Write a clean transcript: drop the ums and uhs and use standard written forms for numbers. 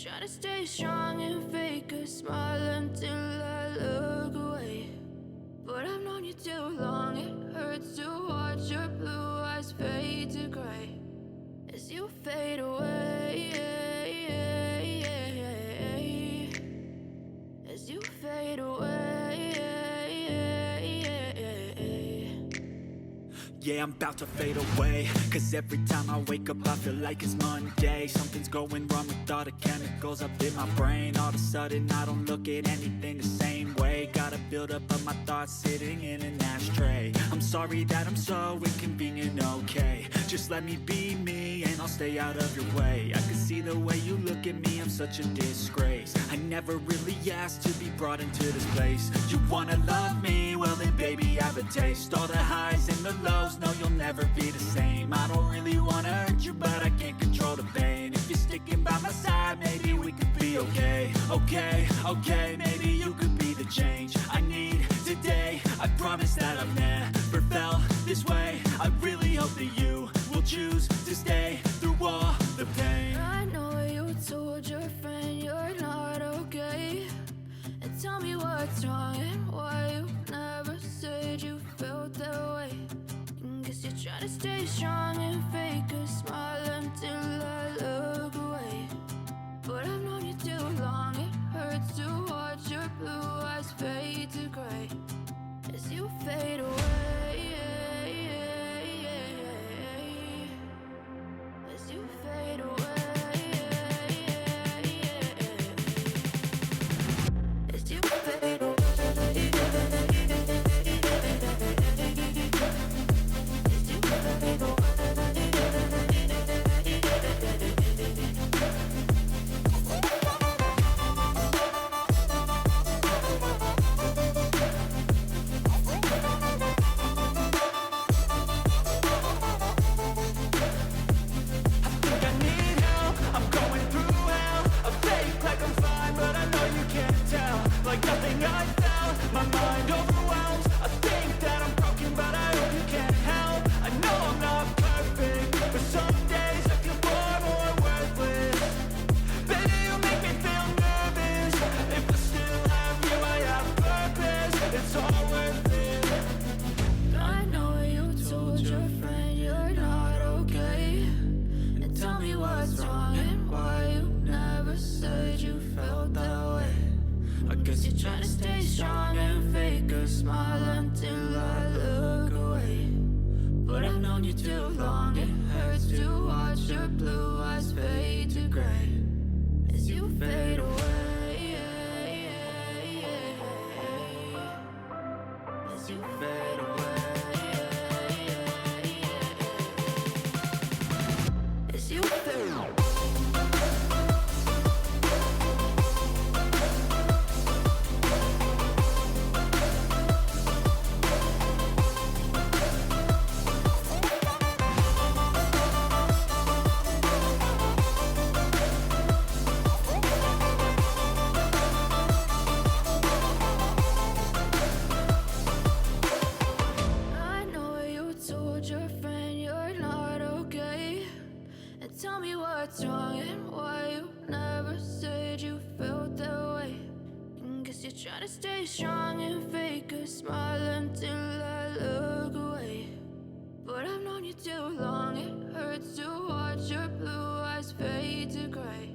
try to stay strong and fake a smile until I look away. But I've known you too long, it hurts to watch your blue eyes fade to gray as you fade away, as you fade away. Yeah, I'm about to fade away, cause every time I wake up I feel like it's Monday. Something's going wrong with all the chemicals up in my brain. All of a sudden I don't look at anything the same way. Gotta build up of my thoughts sitting in an ashtray. I'm sorry that I'm so inconvenient, okay. Just let me be me and I'll stay out of your way. I can see the way you look at me, I'm such a disgrace. I never really asked to be brought into this place. You wanna love me? Well then baby, have a taste. All the highs and the lows, no, you'll never be the same. I don't really wanna hurt you, but I can't control the pain. If you're sticking by my side, maybe we could be okay. Okay, maybe you could be the change I need today. I promise that I've never felt this way. I really hope that you will choose to stay through all the pain. I know you told your friend you're not okay, and tell me what's wrong and why you never said you felt that way. Guess you try to stay strong and fake a smile until I look away. But I've known you too long, it hurts to watch your blue eyes fade to gray as you fade away, as you fade away, as you fade away. Trying to stay strong and fake a smile until I look away. But I've known you too long, it hurts to watch your blue eyes fade to gray as you fade away, as you fade away, as you fade away. Tell me what's wrong and why you never said you felt that way. Guess you try to stay strong and fake a smile until I look away. But I've known you too long, it hurts to watch your blue eyes fade to gray